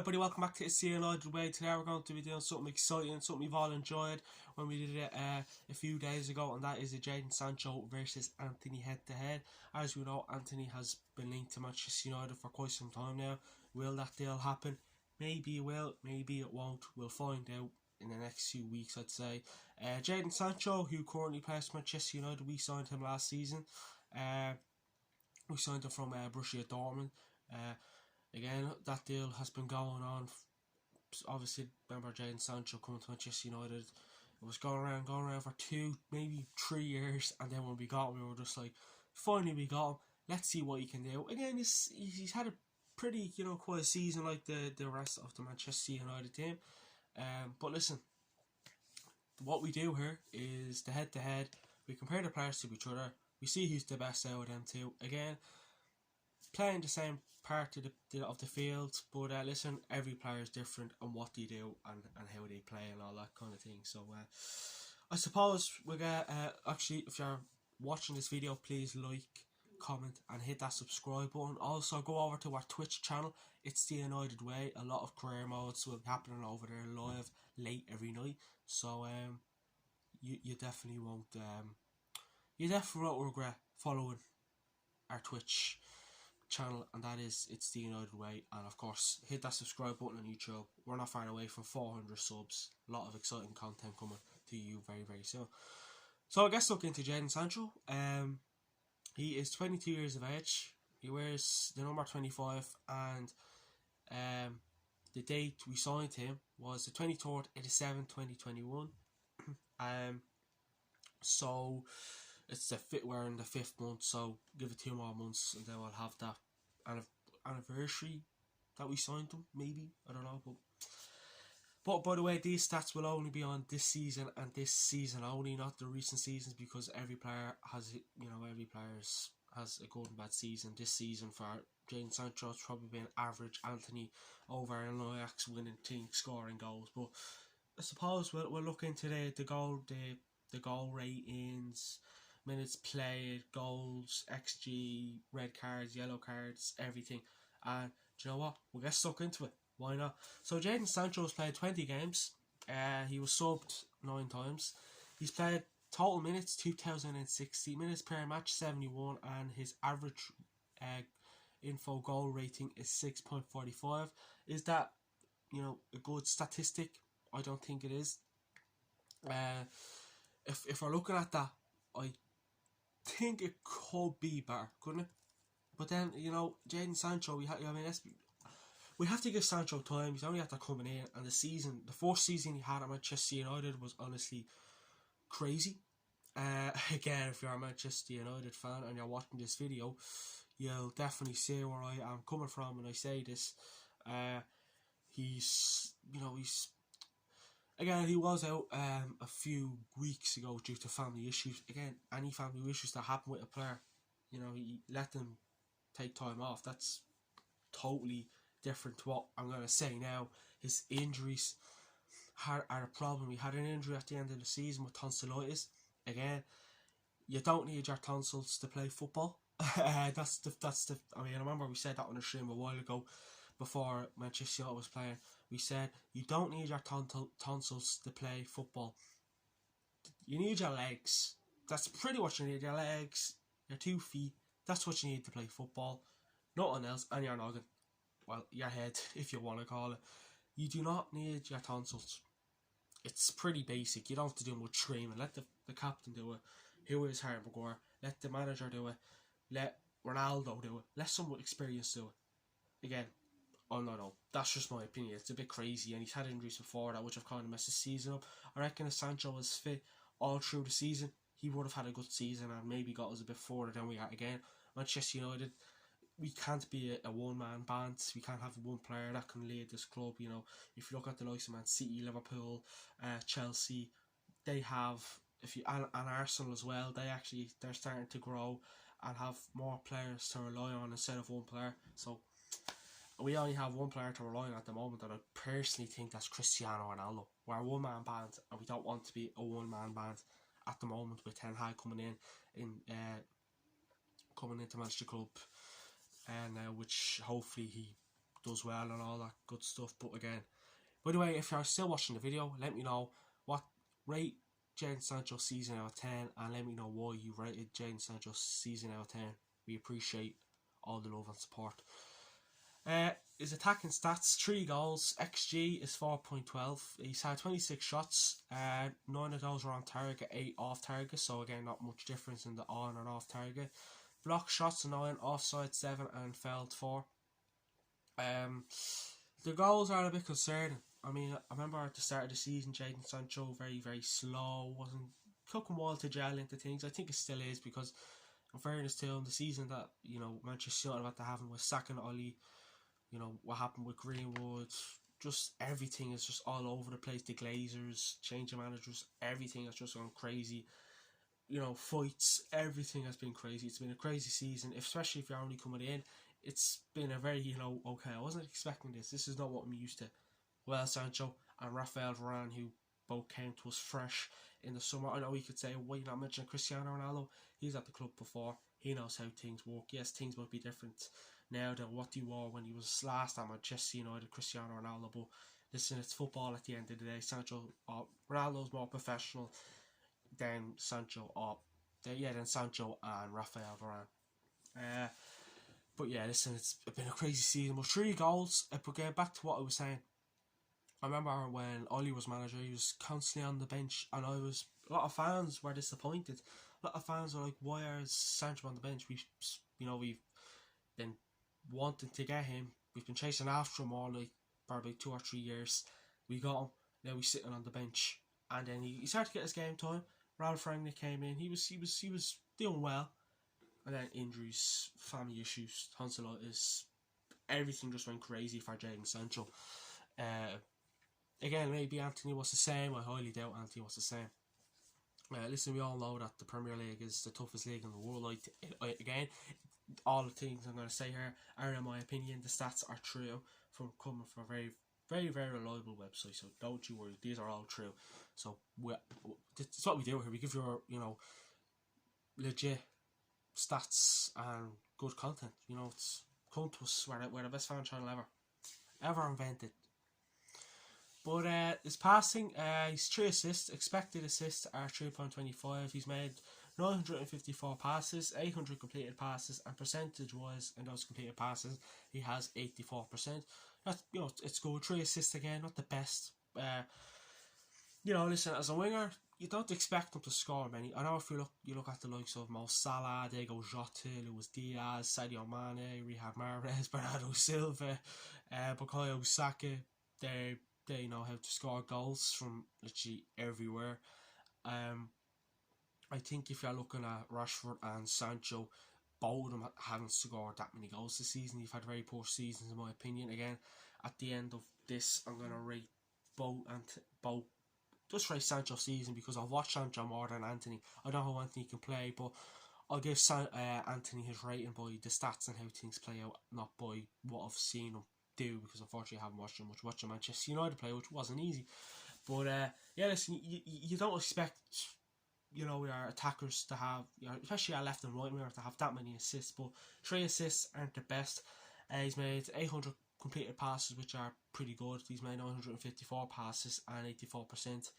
everybody, welcome back to the Untitled Way. Today we're going to be doing something exciting, something we've all enjoyed when we did it a few days ago, and that is the Jadon Sancho versus Antony head-to-head. As we know, Antony has been linked to Manchester United for quite some time now. Will that deal happen? Maybe it will, maybe it won't. We'll find out in the next few weeks, I'd say. Jadon Sancho, who currently plays for Manchester United, we signed him last season. We signed him from Borussia Dortmund. Again, that deal has been going on. Obviously, remember Jadon Sancho coming to Manchester United. It was going around for 2, maybe 3 years, and then when we got him, we were just like, finally we got him. Let's see what he can do. Again, he's had a pretty, quite a season like the rest of the Manchester United team. But listen, what we do here is the head-to-head. We compare the players to each other. We see who's the best out of them two. Again, playing the same part of the field, but listen, every player is different on what they do and how they play and all that kind of thing. So I suppose we'll get actually, if you're watching this video, please like, comment and hit that subscribe button. Also go over to our Twitch channel. It's the United Way. A lot of career modes will be happening over there live late every night, so you definitely won't regret following our Twitch channel, and that is It's the United Way. And of course, hit that subscribe button on YouTube. We're not far away from 400 subs. A lot of exciting content coming to you very, very soon. So I guess looking into Jadon Sancho, he is 22 years of age. He wears the number 25, and the date we signed him was the 23rd of the 7th, 2021. So it's we're in the 5th month, so give it 2 more months and then we'll have that anniversary that we signed them, maybe, I don't know. But by the way, these stats will only be on this season and this season only, not the recent seasons, because every player has, has a good and bad season. This season for Jadon Sancho, it's probably been average. Antony over in Ajax winning team scoring goals. But I suppose we'll look into the goal ratings, minutes played, goals, XG, red cards, yellow cards, everything. And do you know what? We'll get stuck into it. Why not? So Jadon Sancho has played 20 games. He was subbed 9 times. He's played total minutes 2,060, minutes per match 71, and his average info goal rating is 6.45. Is that a good statistic? I don't think it is. If we're looking at that, I think it could be better, couldn't it? But then, Jadon Sancho, we have to give Sancho time. He's only after coming in, and the first season he had at Manchester United was honestly crazy. Again, if you're a Manchester United fan and you're watching this video, you'll definitely see where I am coming from when I say this. Again, he was out a few weeks ago due to family issues. Again, any family issues that happen with a player, he let them take time off. That's totally different to what I'm going to say now. His injuries are a problem. He had an injury at the end of the season with tonsillitis. Again, you don't need your tonsils to play football. I remember we said that on the stream a while ago before Manchester United was playing. We said you don't need your tonsils to play football. You need your legs. That's pretty much what you need. Your legs, your 2 feet. That's what you need to play football. Nothing else. And your noggin. Well, your head, if you want to call it. You do not need your tonsils. It's pretty basic. You don't have to do much screaming. Let the captain do it. Who is Harry Maguire? Let the manager do it. Let Ronaldo do it. Let someone experienced do it. Again, I don't know. That's just my opinion. It's a bit crazy, and he's had injuries before that, which have kind of messed the season up. I reckon if Sancho was fit all through the season, he would have had a good season and maybe got us a bit further than we are. Again, Manchester United, we can't be a one-man band. We can't have one player that can lead this club. If you look at the likes of Man City, Liverpool, Chelsea, they have, and Arsenal as well. They're starting to grow and have more players to rely on instead of one player. So we only have one player to rely on at the moment, and I personally think that's Cristiano Ronaldo. We're a one-man band, and we don't want to be a one-man band at the moment with Ten Hag coming into Manchester Club, and which hopefully he does well and all that good stuff. But again, by the way, if you're still watching the video, let me know what rate Jadon Sancho season out of 10, and let me know why you rated Jadon Sancho season out of 10. We appreciate all the love and support. His attacking stats: 3 goals, XG is 4.12. He's had 26 shots, 9 of those were on target, 8 off target, so again not much difference in the on and off target. Blocked shots 9, offside 7, and fouled 4. The goals are a bit concerning. I mean, I remember at the start of the season, Jadon Sancho very, very slow, took him a while to gel into things. I think it still is, because in fairness to him, the season that, you know, Manchester United had to have him with sacking Ollie, you know, what happened with Greenwood, just everything is just all over the place. The Glazers, changing managers, everything has just gone crazy. You know, fights, everything has been crazy. It's been a crazy season, especially if you're only coming in. It's been a very, you know, okay, I wasn't expecting this. This is not what I'm used to. Well, Sancho and Rafael Varane, who both came to us fresh in the summer. I know we could say, why not mention Cristiano Ronaldo? He's at the club before. He knows how things work. Yes, things might be different now than what they were when he was last at Manchester United, Cristiano Ronaldo. But listen, it's football at the end of the day. Ronaldo's more professional than Sancho, than Sancho and Rafael Varane. But yeah, listen, it's been a crazy season. But 3 goals. But getting back to what I was saying, I remember when Ollie was manager, he was constantly on the bench, and a lot of fans were disappointed. A lot of fans were like, "Why is Sancho on the bench? We've been wanting to get him. We've been chasing after him all for about 2 or 3 years. We got him. Now he's sitting on the bench." And then he started to get his game time. Ralph Rangnick came in. He was doing well, and then injuries, family issues, tonsillitis, everything just went crazy for Jadon Sancho. Again, maybe Antony was the same. I highly doubt Antony was the same. Listen, we all know that the Premier League is the toughest league in the world. Again, all the things I'm going to say here are in my opinion. The stats are true, coming from a very, very, very reliable website. So don't you worry, these are all true. So it's what we do here. We give you, you know, legit stats and good content. You know, it's come to us. We're the best fan channel ever invented. But his passing, he's 3 assists. Expected assists are 3.25. He's made 954 passes, 800 completed passes, and percentage-wise in those completed passes, he has 84%. That's, you know, it's good. 3 assists again, not the best. You know, listen, as a winger, you don't expect him to score many. I know if you look at the likes of Mo Salah, Diego Jota, Luis Diaz, Sadio Mane, Riyad Mahrez, Bernardo Silva, Bukayo Saka, they know how to score goals from literally everywhere. I think if you're looking at Rashford and Sancho, both of them haven't scored that many goals this season. They've had very poor seasons in my opinion. Again, at the end of this, I'm going to rate both. Just rate Sancho's season because I've watched Sancho more than Antony. I don't know how Antony can play, but I'll give Antony his rating by the stats and how things play out, not by what I've seen him do, because unfortunately I haven't watched him much. Watching Manchester United play, which wasn't easy. But yeah, listen, you don't expect, you know, our attackers to have, you know, especially our left and right winger, to have that many assists. But 3 assists aren't the best. He's made 800 completed passes, which are pretty good. He's made 954 passes and 84%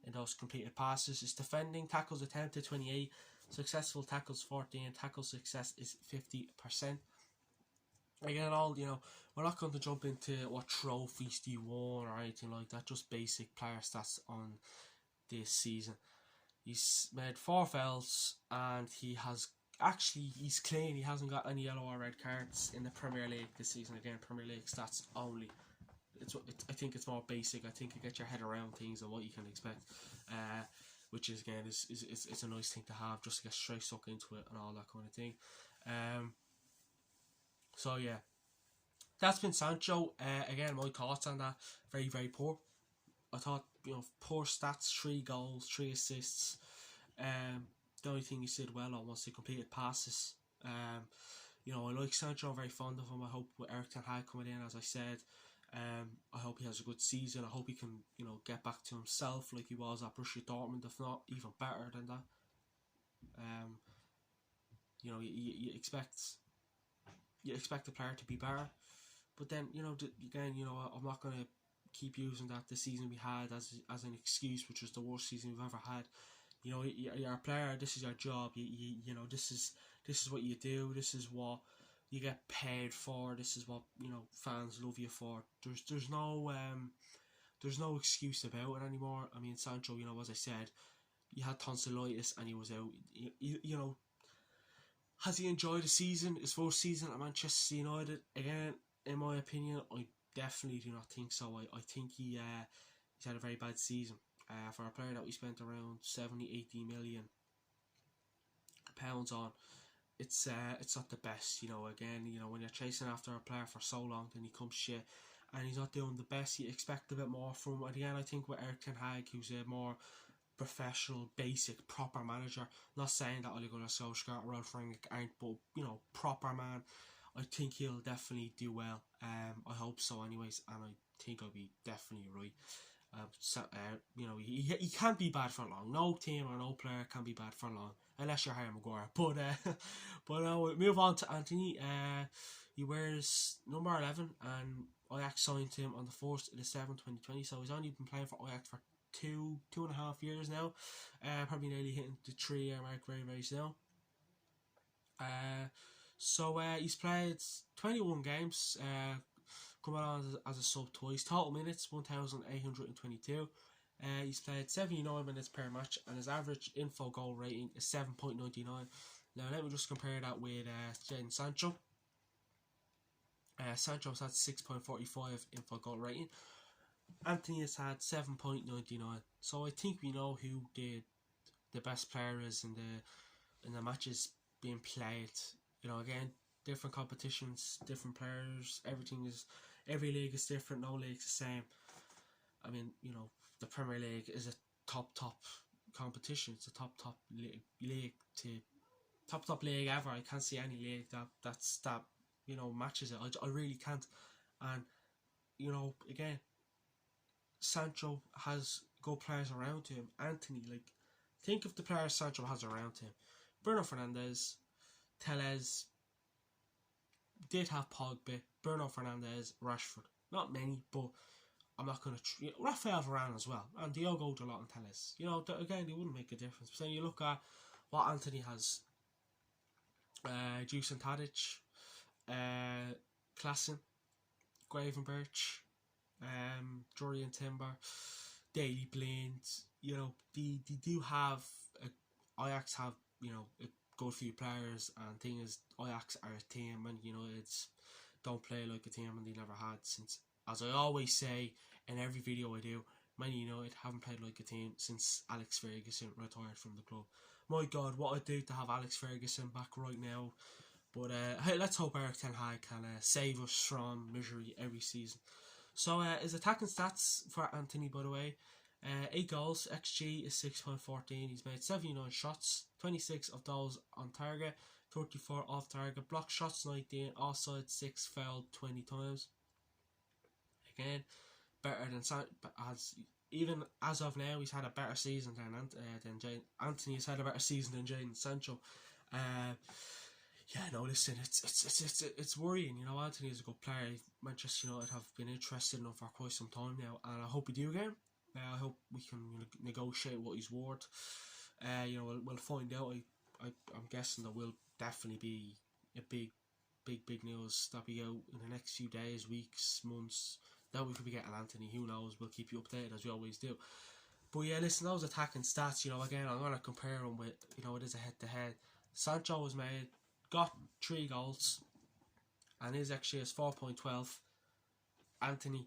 in those completed passes. His defending, tackles attempted 28, successful tackles 14, tackle success is 50%. Again, you know, we're not going to jump into what trophies he won or anything like that, just basic player stats on this season. He's made 4 fouls and he's clean. He hasn't got any yellow or red cards in the Premier League this season. Again, Premier League stats only. I think it's more basic. I think you get your head around things and what you can expect, which is again it's a nice thing to have, just to get straight stuck into it and all that kind of thing. So yeah, that's been Sancho. Again, my thoughts on that, very, very poor. I thought, you know, poor stats, 3 goals, 3 assists. The only thing he did well on was the completed passes. You know, I like Sancho, I'm very fond of him. I hope with Eric Ten Hag coming in, as I said, I hope he has a good season. I hope he can, you know, get back to himself like he was at Borussia Dortmund, if not even better than that. You know, you expect the player to be better, But then, again, I'm not going to keep using that the season we had as an excuse, which was the worst season we've ever had. You're a player. This is your job. This is what you do. This is what you get paid for. This is what fans love you for. There's no excuse about it anymore. I mean, Sancho, as I said, he had tonsillitis and he was out. Has he enjoyed the season? His first season at Manchester United? Again, in my opinion, I definitely do not think so. I think he's had a very bad season. For a player that we spent around 70-80 million pounds on, it's not the best. Again, when you're chasing after a player for so long, then he comes shit, and he's not doing the best. You expect a bit more from him. And again, I think with Erik ten Hag, who's a more professional, basic, proper manager. Not saying that Ole Gunnar Solskjaer or Ralf Rangnick aren't, but proper man. I think he'll definitely do well. I hope so, anyways, and I think I'll be definitely right. He can't be bad for long. No team or no player can be bad for long, unless you're Harry Maguire. But we'll move on to Antony. He wears number 11, and Ajax signed him on the 1st of the 7th, 2020. So he's only been playing for Ajax for two and a half years now. Probably nearly hitting the 3-year mark very, very soon. So he's played 21 games. Coming on as a sub twice. Total minutes 1,822. He's played 79 minutes per match, and his average info goal rating is 7.99. Now let me just compare that with Jadon Sancho. Sancho's had 6.45 info goal rating. Antony has had 7.99. So I think we know who the best player is in the matches being played. Again, different competitions, different players. Every league is different. No league's the same. I mean, the Premier League is a top competition. It's a top league top league ever. I can't see any league that matches it. I really can't. And again, Sancho has good players around him. Antony, think of the players Sancho has around him. Bruno Fernandes, Telles, did have Pogba, Bruno Fernandes, Rashford. Not many, but I'm not going to... Rafael Varane as well. And Diogo Dalot and Telles. Again, they wouldn't make a difference. But then you look at what Antony has. Dusan Tadic, Klassen, Gravenberch, Jurriën Timber, Daley Blind. They do have... Ajax have, a good few players, and thing is, Ajax are a team, and United's don't play like a team, and they never had since, as I always say in every video I do, Man United haven't played like a team since Alex Ferguson retired from the club. My God, what I'd do to have Alex Ferguson back right now. But hey, let's hope Erik ten Hag can save us from misery every season. So his attacking stats for Antony, by the way, 8 goals, XG is 6.14. He's made 79 shots, 26 of those on target, 34 off target, blocked shots 19, offside 6, fouled 20 times. Again, better than even as of now, he's had a better season than Jadon. Antony has had a better season than Jadon Sancho. Listen, it's worrying. Antony is a good player. Manchester United have been interested in him for quite some time now, and I hope we do again. I hope we can negotiate what he's worth. We'll find out. I'm guessing there will definitely be a big news that we out in the next few days, weeks, months. That we could be getting Antony. Who knows? We'll keep you updated as we always do. But yeah, listen, those attacking stats. Again, I'm gonna compare them with it is a head-to-head. Sancho got 3 goals, and his XG is 4.12. Antony,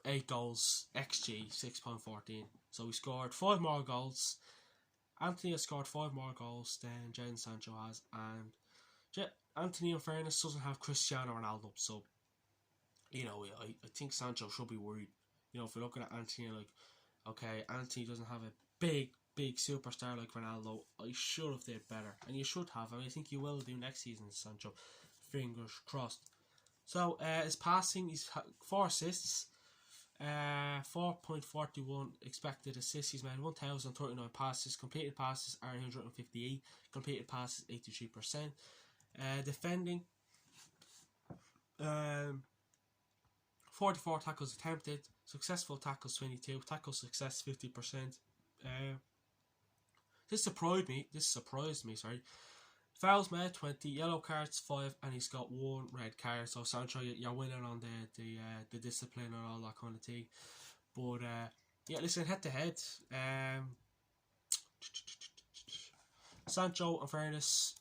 8 goals, XG 6.14. So he scored 5 more goals. Antony has scored 5 more goals than Jadon Sancho has, and Antony, in fairness, doesn't have Cristiano Ronaldo. So I think Sancho should be worried. If we're looking at Antony, okay, Antony doesn't have a big superstar like Ronaldo. I should have did better, and you should have. I think you will do next season, Sancho. Fingers crossed. So his passing, he's 4 assists, 4.41 expected assists. He's made 1,039 passes. Completed passes are 158. Completed passes 83%. Defending, 44 tackles attempted, successful tackles 22, tackle success 50%. This surprised me. Sorry. Fouls made 20, yellow cards 5, and he's got 1 red card. So Sancho, you're winning on the discipline and all that kind of thing. But yeah, listen, head to head. Sancho, in fairness,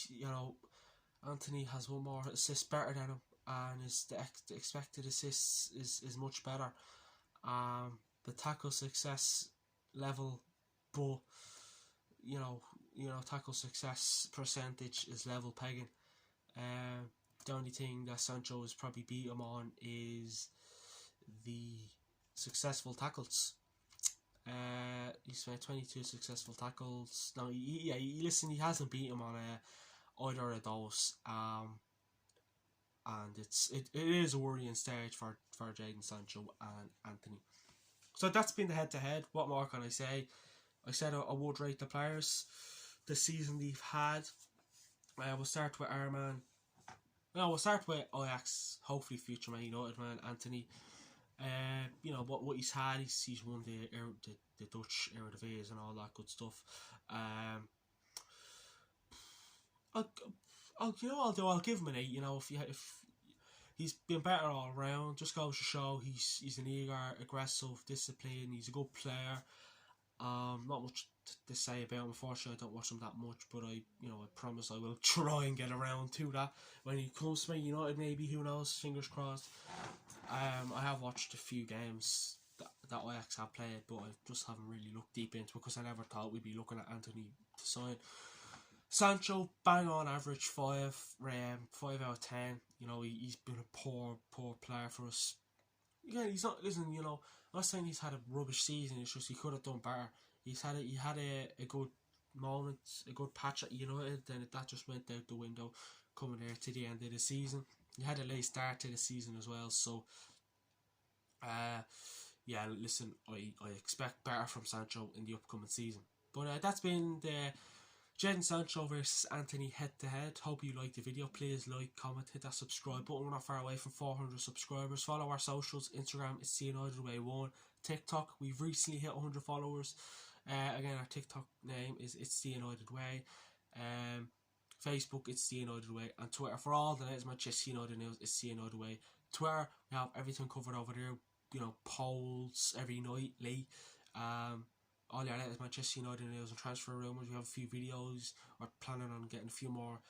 you know, Antony has 1 more assist better than him, and the expected assists is much better. The tackle success level, but you know, tackle success percentage is level pegging. The only thing that Sancho has probably beat him on is the successful tackles. He's made 22 successful tackles. Now, he hasn't beat him on either of those. And it is a worrying stage for Jadon, Sancho and Antony. So that's been the head-to-head. What more can I say? I said I would rate the players the season they've had. We'll start with our man. No, we'll start with Ajax, hopefully future Man United man, Antony. You know what he's had. He's won the Dutch Eredivisie and all that good stuff. I'll give him an 8. You know, if he's been better all around. Just goes to show he's an eager, aggressive, disciplined. He's a good player. Not much to say about him. Unfortunately, I don't watch him that much, but I promise I will try and get around to that when he comes to Man United. Maybe, who knows? Fingers crossed. I have watched a few games that Ajax have played, but I just haven't really looked deep into it because I never thought we'd be looking at Antony to sign. Sancho, bang on average 5 out of 10. You know, he's been a poor player for us. Yeah, he's not. Listen, you know, I'm not saying he's had a rubbish season. It's just he could have done better. He had a good moment, a good patch at United. Then that just went out the window coming there to the end of the season. He had a late start to the season as well. So, yeah, listen, I expect better from Sancho in the upcoming season. But that's been the Jadon Sancho versus Antony head-to-head. Hope you liked the video. Please like, comment, hit that subscribe button. We're not far away from 400 subscribers. Follow our socials. Instagram, it's the United Way 1. TikTok, we've recently hit 100 followers. Again, our TikTok name is It's the United Way. Facebook, It's the United Way. And Twitter, for all the latest Manchester United news, It's the United Way. Twitter, we have everything covered over there. You know, polls every nightly. All your latest Manchester United news and transfer rumours. We have a few videos. We're planning on getting a few more.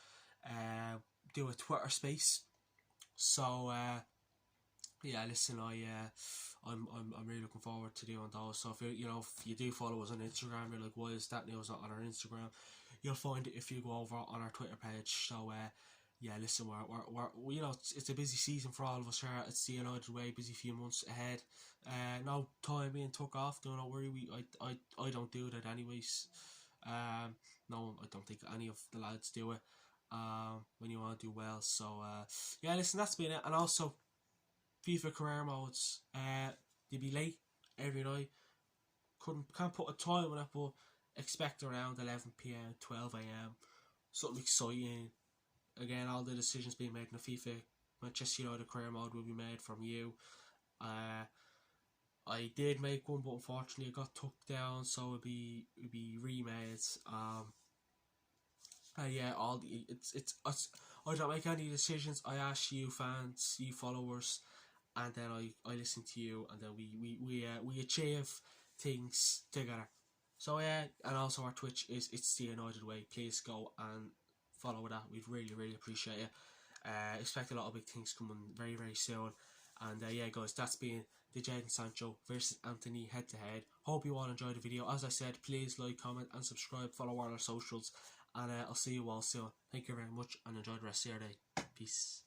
Do a Twitter space. So yeah, listen, I'm really looking forward to doing those. So if you do follow us on Instagram, you're like, why is that news not on our Instagram? You'll find it if you go over on our Twitter page. So yeah, listen, we're you know, it's a busy season for all of us here. It's the United Way, busy few months ahead. No time being took off. Do not worry. I don't do that anyways. No, I don't think any of the lads do it. When you want to do well. So yeah, listen, that's been it. And also, FIFA career modes. They be late every night. Can't put a time on it, but expect around 11 PM, 12 AM. Something exciting. Again, all the decisions being made in the FIFA Manchester United career mode will be made from you. I did make one, but unfortunately it got took down, so it'll be remade. Yeah, I don't make any decisions. I ask you fans, you followers, and then I listen to you, and then we achieve things together. So yeah, and also our Twitch is It's the United Way. Please go and follow that. We'd really appreciate it. Expect a lot of big things coming very soon. And yeah, guys, that's been the Jadon Sancho versus Antony head-to-head. Hope you all enjoyed the video. As I said, please like, comment and subscribe. Follow all our socials, and I'll see you all soon. Thank you very much, and enjoy the rest of your day. Peace.